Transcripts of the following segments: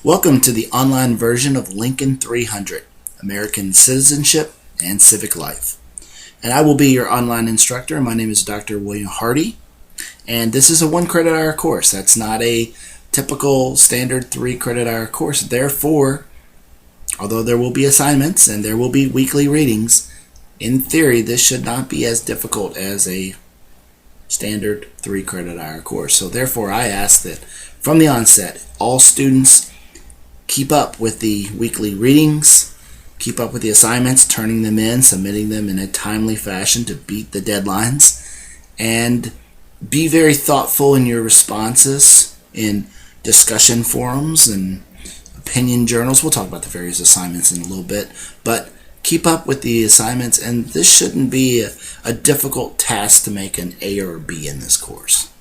Welcome to the online version of Lincoln 300, American Citizenship and Civic Life. And I will be your online instructor. My name is Dr. William Hardy, and this is a 1 credit hour course. That's not a typical standard 3 credit hour course. Therefore, although there will be assignments and there will be weekly readings, in theory, this should not be as difficult as a standard 3 credit hour course. So therefore, I ask that from the onset, all students keep up with the weekly readings, keep up with the assignments, turning them in, submitting them in a timely fashion to beat the deadlines, and be very thoughtful in your responses in discussion forums and opinion journals. We'll talk about the various assignments in a little bit, but keep up with the assignments, and this shouldn't be a difficult task to make an A or a B in this course.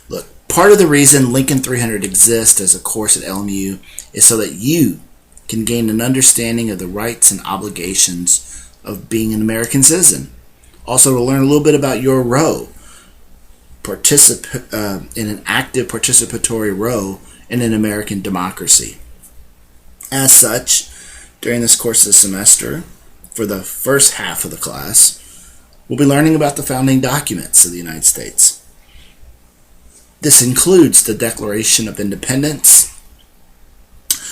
Look, part of the reason Lincoln 300 exists as a course at LMU is so that you can gain an understanding of the rights and obligations of being an American citizen. Also to learn a little bit about your role, in an active participatory role in an American democracy. As such, during this course this semester, for the first half of the class, we'll be learning about the founding documents of the United States. This includes the Declaration of Independence,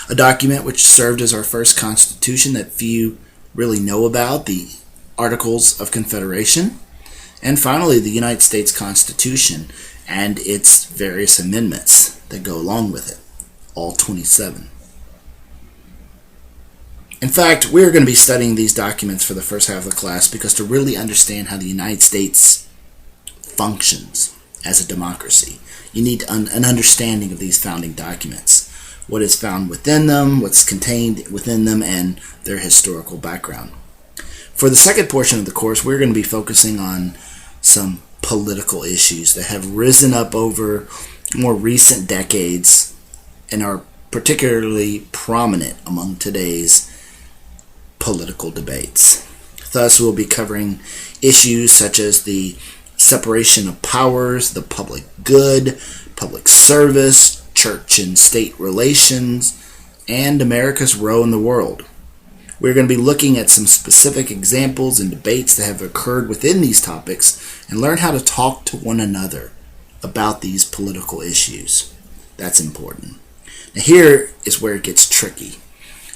a document which served as our first constitution that few really know about, the Articles of Confederation, and finally the United States Constitution and its various amendments that go along with it, all 27. In fact, we're going to be studying these documents for the first half of the class because to really understand how the United States functions as a democracy, you need an understanding of these founding documents, what is found within them, what's contained within them, and their historical background. For the second portion of the course, we're going to be focusing on some political issues that have risen up over more recent decades and are particularly prominent among today's political debates. Thus, we'll be covering issues such as the separation of powers, the public good, public service, church and state relations, and America's role in the world. We're going to be looking at some specific examples and debates that have occurred within these topics and learn how to talk to one another about these political issues. That's important. Now here is where it gets tricky,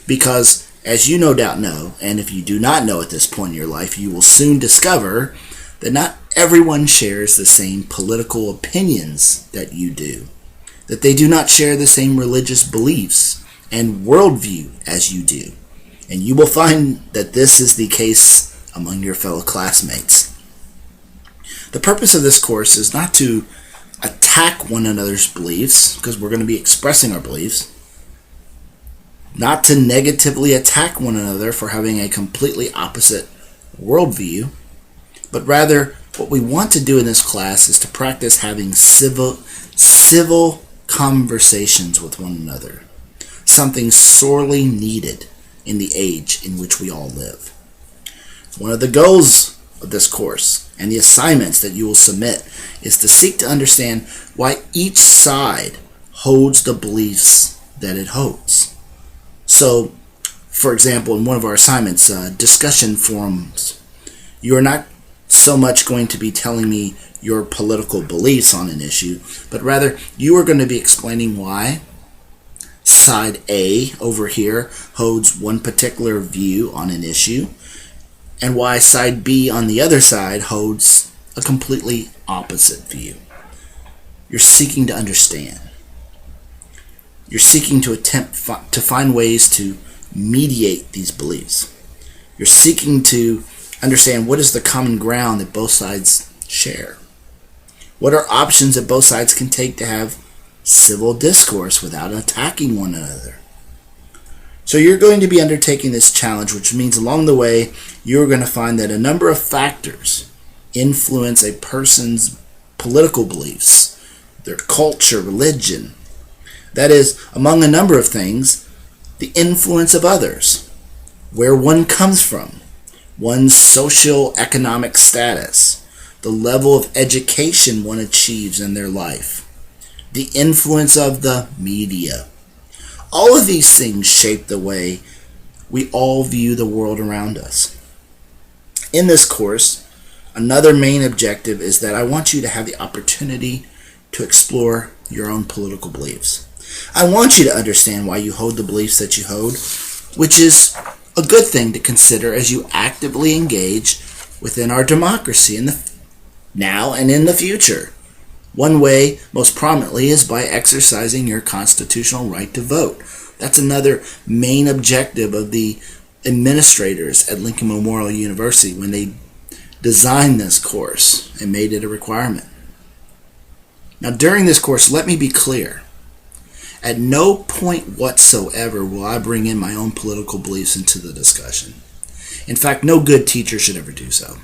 because as you no doubt know, and if you do not know at this point in your life, you will soon discover that not everyone shares the same political opinions that you do, that they do not share the same religious beliefs and worldview as you do. And you will find that this is the case among your fellow classmates. The purpose of this course is not to attack one another's beliefs, because we're going to be expressing our beliefs, not to negatively attack one another for having a completely opposite worldview, but rather what we want to do in this class is to practice having civil conversations with one another, something sorely needed in the age in which we all live. One of the goals of this course and the assignments that you will submit is to seek to understand why each side holds the beliefs that it holds. So, for example, in one of our assignments, discussion forums, you are not so much going to be telling me your political beliefs on an issue, but rather you are going to be explaining why side A over here holds one particular view on an issue, and why side B on the other side holds a completely opposite view. You're seeking to understand. You're seeking to attempt to find ways to mediate these beliefs. You're seeking to understand what is the common ground that both sides share. What are options that both sides can take to have civil discourse without attacking one another? So you're going to be undertaking this challenge, which means along the way you're going to find that a number of factors influence a person's political beliefs, their culture, religion. That is, among a number of things, the influence of others, where one comes from, one's socio-economic status, the level of education one achieves in their life, the influence of the media, All of these things shape the way we all view the world around us. In this course, another main objective is that I want you to have the opportunity to explore your own political beliefs. I want you to understand why you hold the beliefs that you hold, which is a good thing to consider as you actively engage within our democracy in the now and in the future. One way, most prominently, is by exercising your constitutional right to vote. That's another main objective of the administrators at Lincoln Memorial University when they designed this course and made it a requirement. Now, during this course, let me be clear. At no point whatsoever will I bring in my own political beliefs into the discussion. In fact, no good teacher should ever do so.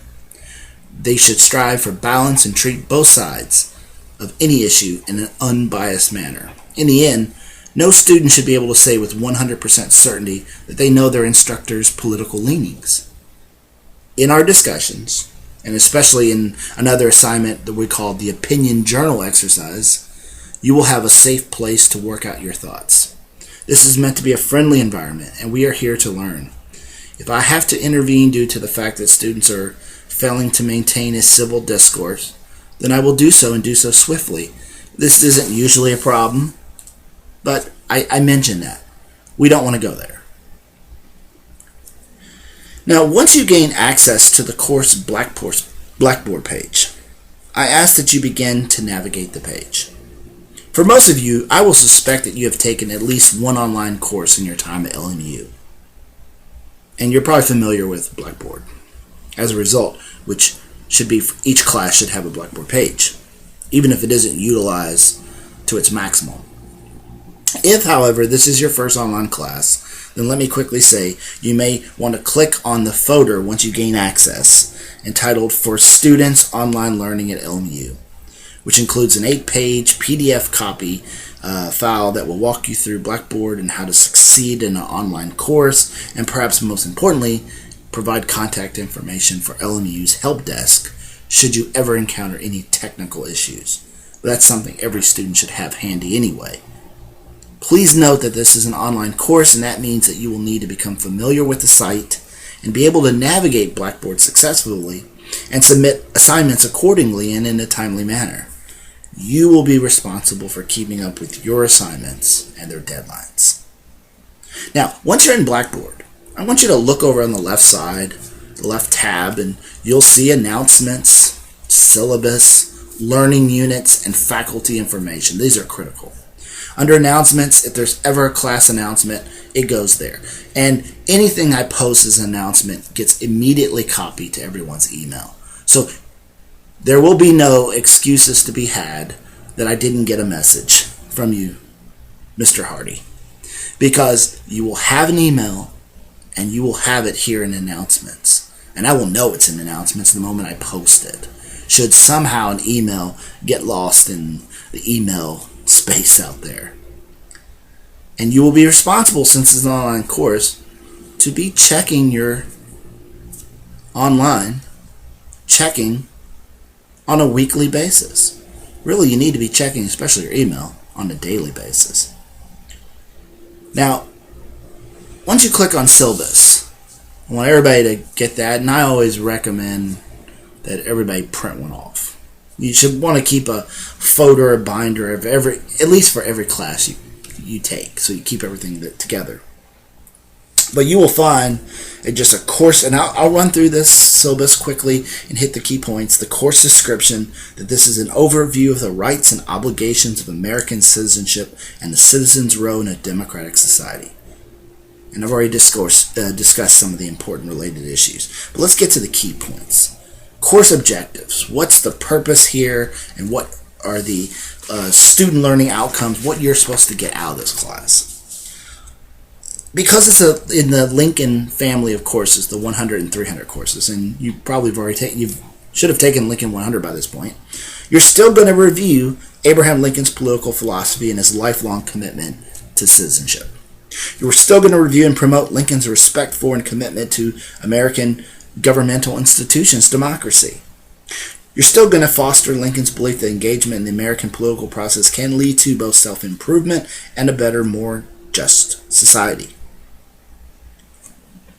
They should strive for balance and treat both sides of any issue in an unbiased manner. In the end, no student should be able to say with 100% certainty that they know their instructor's political leanings. In our discussions, and especially in another assignment that we call the opinion journal exercise, you will have a safe place to work out your thoughts. This is meant to be a friendly environment, and we are here to learn. If I have to intervene due to the fact that students are failing to maintain a civil discourse, then I will do so and do so swiftly. This isn't usually a problem, but I mention that. We don't want to go there. Now, once you gain access to the course Blackboard page, I ask that you begin to navigate the page. For most of you, I will suspect that you have taken at least one online course in your time at LMU, and you're probably familiar with Blackboard. As a result, which should be each class should have a Blackboard page, even if it isn't utilized to its maximum. If, however, this is your first online class, then let me quickly say you may want to click on the folder once you gain access entitled For Students Online Learning at LMU, which includes an 8-page PDF copy file that will walk you through Blackboard and how to succeed in an online course, and perhaps most importantly, provide contact information for LMU's help desk should you ever encounter any technical issues. But that's something every student should have handy anyway. Please note that this is an online course, and that means that you will need to become familiar with the site and be able to navigate Blackboard successfully and submit assignments accordingly and in a timely manner. You will be responsible for keeping up with your assignments and their deadlines. Now, once you're in Blackboard, I want you to look over on the left side, the left tab, and you'll see announcements, syllabus, learning units, and faculty information. These are critical. Under announcements, if there's ever a class announcement, it goes there. And anything I post as an announcement gets immediately copied to everyone's email. So there will be no excuses to be had that I didn't get a message from you, Mr. Hardy, because you will have an email and you will have it here in announcements. And I will know it's in announcements the moment I post it. Should somehow an email get lost in the email space out there. And you will be responsible, since it's an online course, to be checking your checking on a weekly basis. Really, you need to be checking, especially your email, on a daily basis. Now, once you click on syllabus, I want everybody to get that, and I always recommend that everybody print one off. You should want to keep a folder or binder of at least for every class you take, so you keep everything together. But you will find just a course, and I'll run through this syllabus quickly and hit the key points. The course description, that this is an overview of the rights and obligations of American citizenship and the citizen's role in a democratic society. And I've already discussed some of the important related issues. But let's get to the key points. Course objectives. What's the purpose here, and what are the student learning outcomes, what you're supposed to get out of this class? Because it's in the Lincoln family of courses, the 100 and 300 courses, and you probably you should have taken Lincoln 100 by this point, you're still going to review Abraham Lincoln's political philosophy and his lifelong commitment to citizenship. You're still going to review and promote Lincoln's respect for and commitment to American governmental institutions, democracy. You're still going to foster Lincoln's belief that engagement in the American political process can lead to both self-improvement and a better, more just society.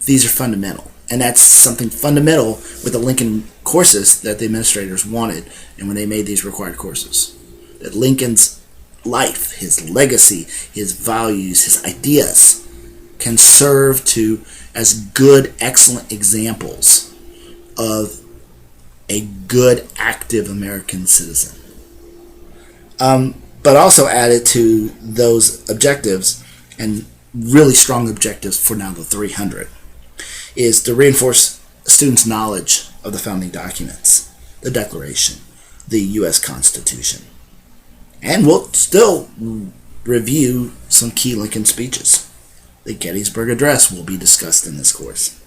These are fundamental. And that's something fundamental with the Lincoln courses that the administrators wanted and when they made these required courses. That Lincoln's life, his legacy, his values, his ideas can serve to as good, excellent examples of a good, active American citizen. But also added to those objectives, and really strong objectives for now the 300, is to reinforce students' knowledge of the founding documents, the Declaration, the U.S. Constitution. And we'll still review some key Lincoln speeches. The Gettysburg Address will be discussed in this course.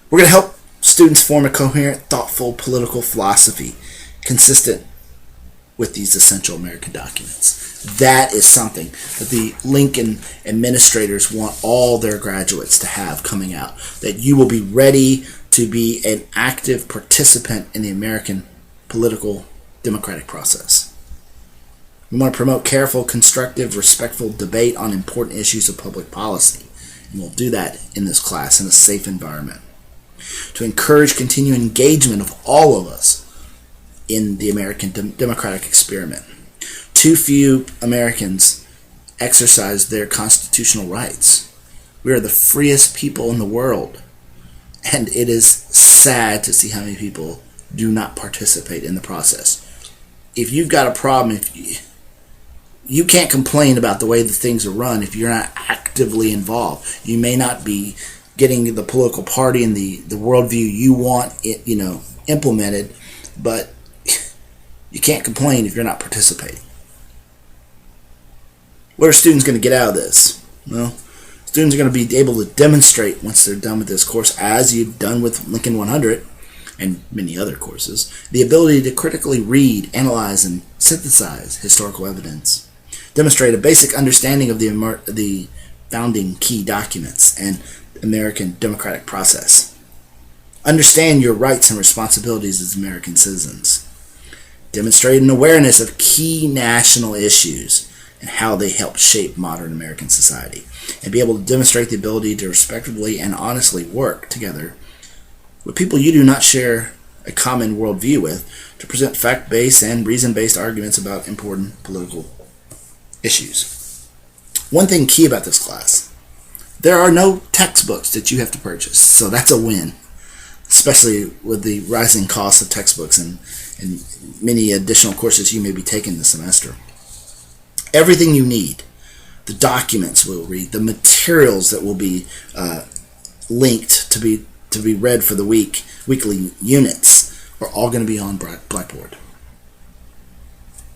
We're going to help students form a coherent, thoughtful political philosophy consistent with these essential American documents. That is something that the Lincoln administrators want all their graduates to have coming out, that you will be ready to be an active participant in the American political democratic process. We want to promote careful, constructive, respectful debate on important issues of public policy, and we'll do that in this class in a safe environment. To encourage continued engagement of all of us in the American democratic experiment. Too few Americans exercise their constitutional rights. We are the freest people in the world, and it is sad to see how many people do not participate in the process. If you've got a problem, if you can't complain about the way the things are run if you're not actively involved. You may not be getting the political party and the worldview you want it, implemented, but you can't complain if you're not participating. What are students going to get out of this? Well, students are going to be able to demonstrate once they're done with this course, as you've done with Lincoln 100 and many other courses, the ability to critically read, analyze, and synthesize historical evidence, demonstrate a basic understanding of the founding key documents and American democratic process, understand your rights and responsibilities as American citizens, demonstrate an awareness of key national issues and how they help shape modern American society, and be able to demonstrate the ability to respectfully and honestly work together with people you do not share a common worldview with to present fact-based and reason-based arguments about important political issues. One thing key about this class, there are no textbooks that you have to purchase, so that's a win, especially with the rising costs of textbooks and many additional courses you may be taking this semester. Everything you need, the documents we'll read, the materials that will be linked to be read for the weekly units are all going to be on Blackboard.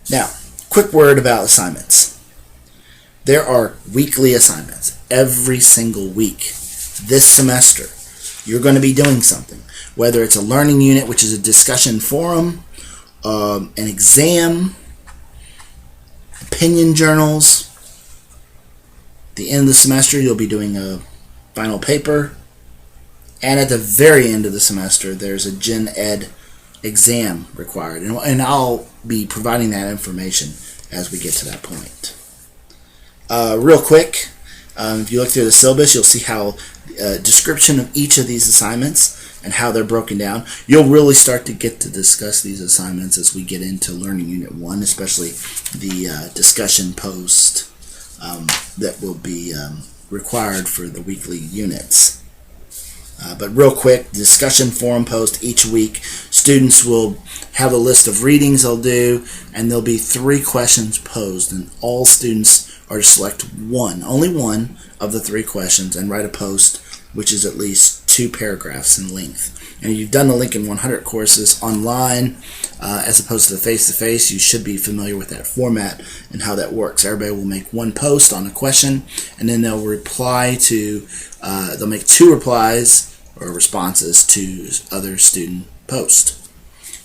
Now, quick word about assignments. There are weekly assignments every single week. This semester, you're going to be doing something, whether it's a learning unit, which is a discussion forum, an exam, opinion journals. At the end of the semester, you'll be doing a final paper. And at the very end of the semester, there's a Gen Ed exam required. And I'll be providing that information as we get to that point. Real quick, if you look through the syllabus, you'll see how description of each of these assignments and how they're broken down. You'll really start to get to discuss these assignments as we get into Learning Unit 1, especially the discussion post that will be required for the weekly units. But real quick, discussion forum post each week. Students will have a list of readings they'll do, and there'll be 3 questions posed, and all students are to select only one of the 3 questions, and write a post which is at least 2 paragraphs in length. And if you've done the Lincoln 100 courses online as opposed to the face-to-face, you should be familiar with that format and how that works. Everybody will make one post on a question, and then they'll make 2 replies or responses to other student posts.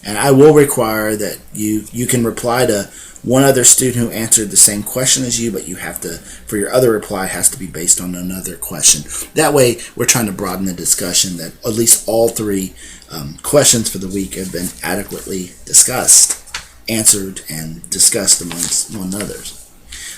And I will require that you can reply to one other student who answered the same question as you, but you have to, for your other reply, has to be based on another question. That way, we're trying to broaden the discussion that at least all 3 questions for the week have been adequately discussed, answered, and discussed among others.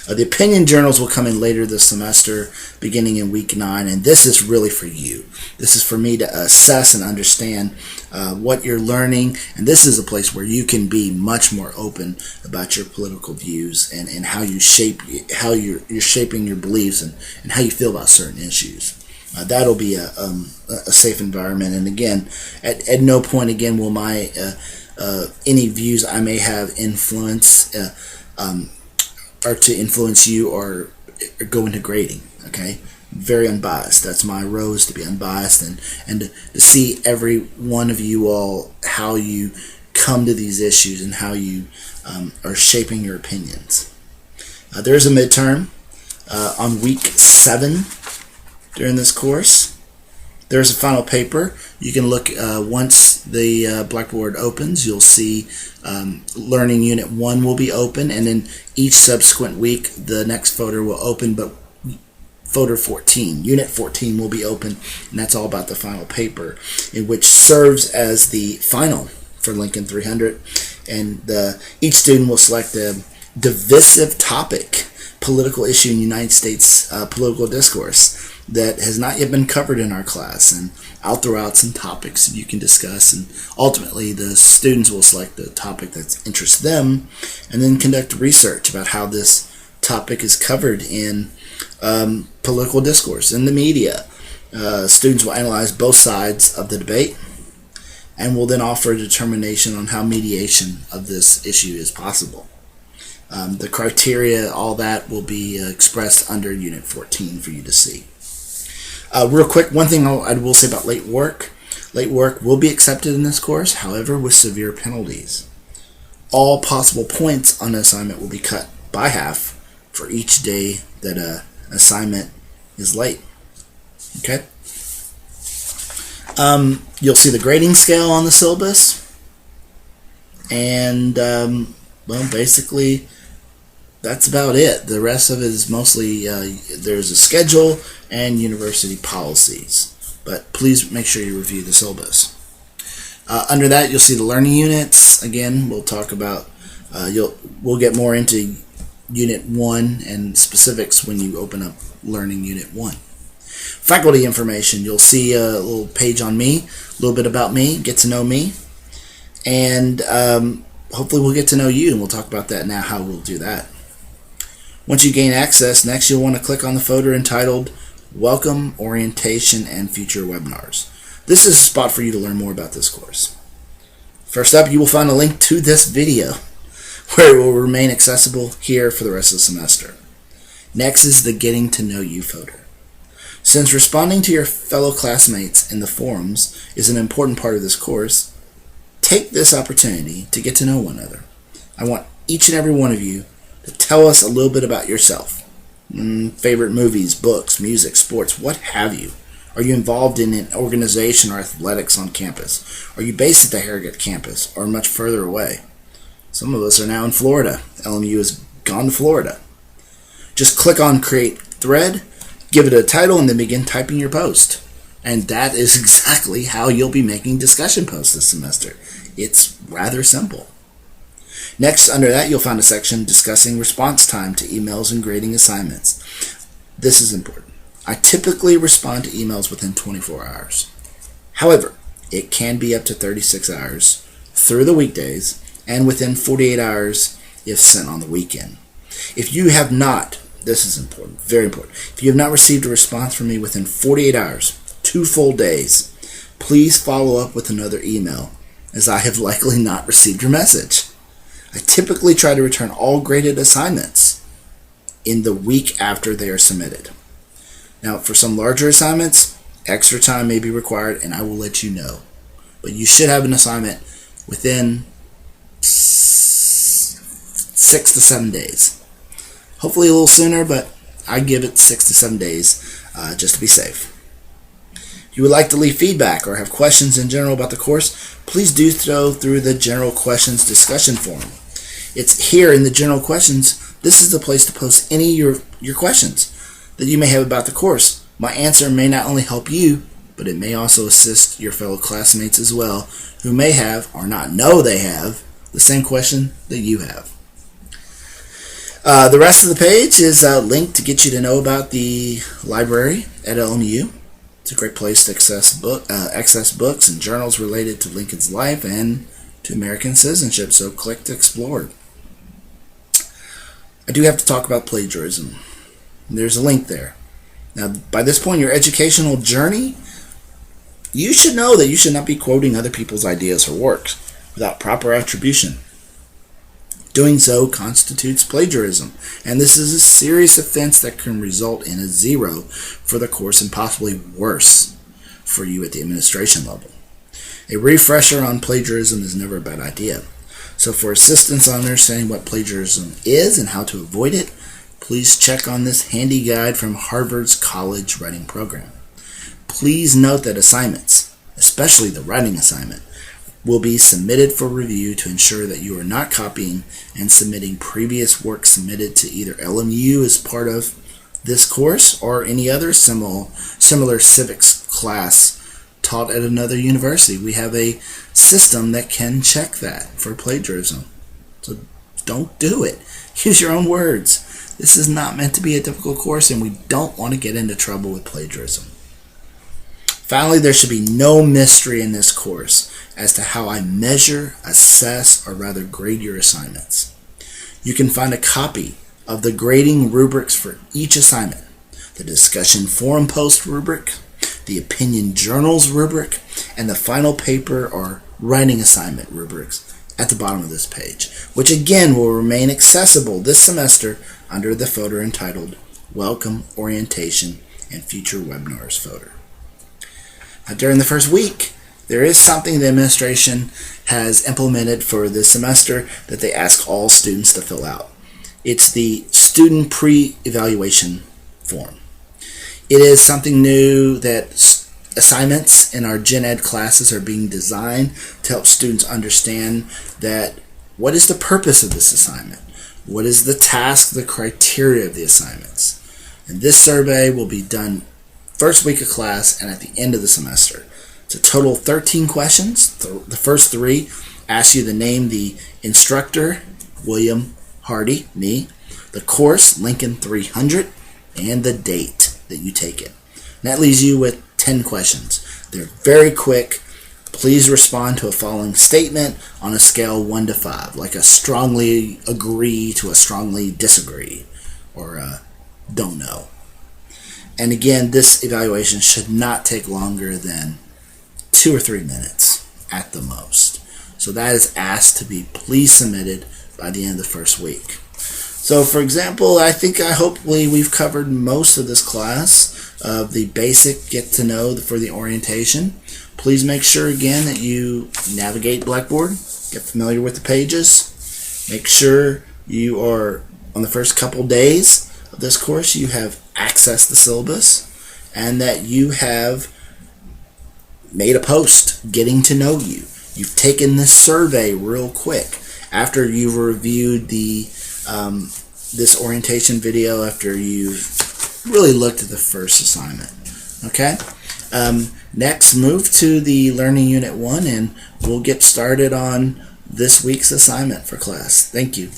The opinion journals will come in later this semester, beginning in week 9, and this is really for you. This is for me to assess and understand what you're learning, and this is a place where you can be much more open about your political views and how you how you're shaping your beliefs and how you feel about certain issues. That'll be a safe environment, and again, at no point again will my any views I may have influence or to influence you or go into grading. Okay, very unbiased. That's my role, is to be unbiased and to see every one of you all, how you come to these issues and how you are shaping your opinions. There's a midterm on week 7 during this course. There's a final paper. You can look once the Blackboard opens. You'll see Learning Unit 1 will be open, and then each subsequent week the next folder will open, but folder 14, Unit 14 will be open, and that's all about the final paper, in which serves as the final for Lincoln 300, and each student will select a divisive topic, political issue in the United States political discourse that has not yet been covered in our class, and I'll throw out some topics that you can discuss, and ultimately the students will select the topic that interests them and then conduct research about how this topic is covered in political discourse in the media. Students will analyze both sides of the debate and will then offer a determination on how mediation of this issue is possible. The criteria, all that will be expressed under Unit 14 for you to see. Real quick, one thing I will say about late work. Late work will be accepted in this course, however, with severe penalties. All possible points on an assignment will be cut by half for each day that an assignment is late. Okay? You'll see the grading scale on the syllabus. And, well, basically, that's about it. The rest of it is mostly, there's a schedule and university policies. But please make sure you review the syllabus. Under that, you'll see the learning units. Again, we'll talk about, we'll get more into Unit 1 and specifics when you open up Learning Unit 1. Faculty information, you'll see a little page on me, a little bit about me, get to know me, and hopefully we'll get to know you, and we'll talk about that now, how we'll do that. Once you gain access, next you'll want to click on the folder entitled Welcome, Orientation, and Future Webinars. This is a spot for you to learn more about this course. First up, you will find a link to this video, where it will remain accessible here for the rest of the semester. Next is the Getting to Know You folder. Since responding to your fellow classmates in the forums is an important part of this course, take this opportunity to get to know one another. I want each and every one of you to tell us a little bit about yourself. Favorite movies, books, music, sports, what have you. Are you involved in an organization or athletics on campus? Are you based at the Harrogate campus or much further away? Some of us are now in Florida. LMU has gone to Florida. Just click on Create Thread, give it a title, and then begin typing your post. And that is exactly how you'll be making discussion posts this semester. It's rather simple. Next, under that, you'll find a section discussing response time to emails and grading assignments. This is important. I typically respond to emails within 24 hours. However, it can be up to 36 hours through the weekdays and within 48 hours if sent on the weekend. If you have not, this is important, very important, if you have not received a response from me within 48 hours, 2 full days, please follow up with another email, as I have likely not received your message. I typically try to return all graded assignments in the week after they are submitted. Now, for some larger assignments, extra time may be required, and I will let you know. But you should have an assignment within 6 to 7 days. Hopefully a little sooner, but I give it 6 to 7 days just to be safe. If you would like to leave feedback or have questions in general about the course, please do so through the General Questions discussion forum. It's here in the General Questions. This is the place to post any of your questions that you may have about the course. My answer may not only help you, but it may also assist your fellow classmates as well, who may have, or not know they have, the same question that you have. The rest of the page is a link to get you to know about the library at LNU. It's a great place to access books and journals related to Lincoln's life and to American citizenship, so click to explore. I do have to talk about plagiarism. There's a link there. Now, by this point in your educational journey, you should know that you should not be quoting other people's ideas or works without proper attribution. Doing so constitutes plagiarism, and this is a serious offense that can result in a 0 for the course and possibly worse for you at the administration level. A refresher on plagiarism is never a bad idea. So for assistance on understanding what plagiarism is and how to avoid it, please check on this handy guide from Harvard's College Writing Program. Please note that assignments, especially the writing assignment, will be submitted for review to ensure that you are not copying and submitting previous work submitted to either LMU as part of this course or any other similar civics class taught at another university. We have a system that can check that for plagiarism. So don't do it. Use your own words. This is not meant to be a difficult course, and we don't want to get into trouble with plagiarism. Finally, there should be no mystery in this course as to how I measure, assess, or rather grade your assignments. You can find a copy of the grading rubrics for each assignment, the discussion forum post rubric, the opinion journals rubric, and the final paper or writing assignment rubrics at the bottom of this page, which again will remain accessible this semester under the folder entitled Welcome, Orientation, and Future Webinars folder. During the first week, there is something the administration has implemented for this semester that they ask all students to fill out. It's the student pre-evaluation form. It is something new that assignments in our Gen Ed classes are being designed to help students understand that what is the purpose of this assignment? What is the task, the criteria of the assignments? And this survey will be done first week of class and at the end of the semester. It's a total of 13 questions. The first 3 ask you to name the instructor, William Hardy, me, the course, Lincoln 300, and the date that you take it. And that leaves you with 10 questions. They're very quick. Please respond to a following statement on a scale 1 to 5, like a strongly agree to a strongly disagree, or a don't know. And again, this evaluation should not take longer than 2 or 3 minutes at the most. So that is asked to be please submitted by the end of the first week. So for example, hopefully we've covered most of this class of the basic get to know for the orientation. Please make sure again that you navigate Blackboard, get familiar with the pages. Make sure you are on the first couple days of this course you have accessed the syllabus and that you have made a post getting to know you. You've taken this survey real quick after you've reviewed the this orientation video, after you've really looked at the first assignment. Okay? Next, move to the Learning Unit 1 and we'll get started on this week's assignment for class. Thank you.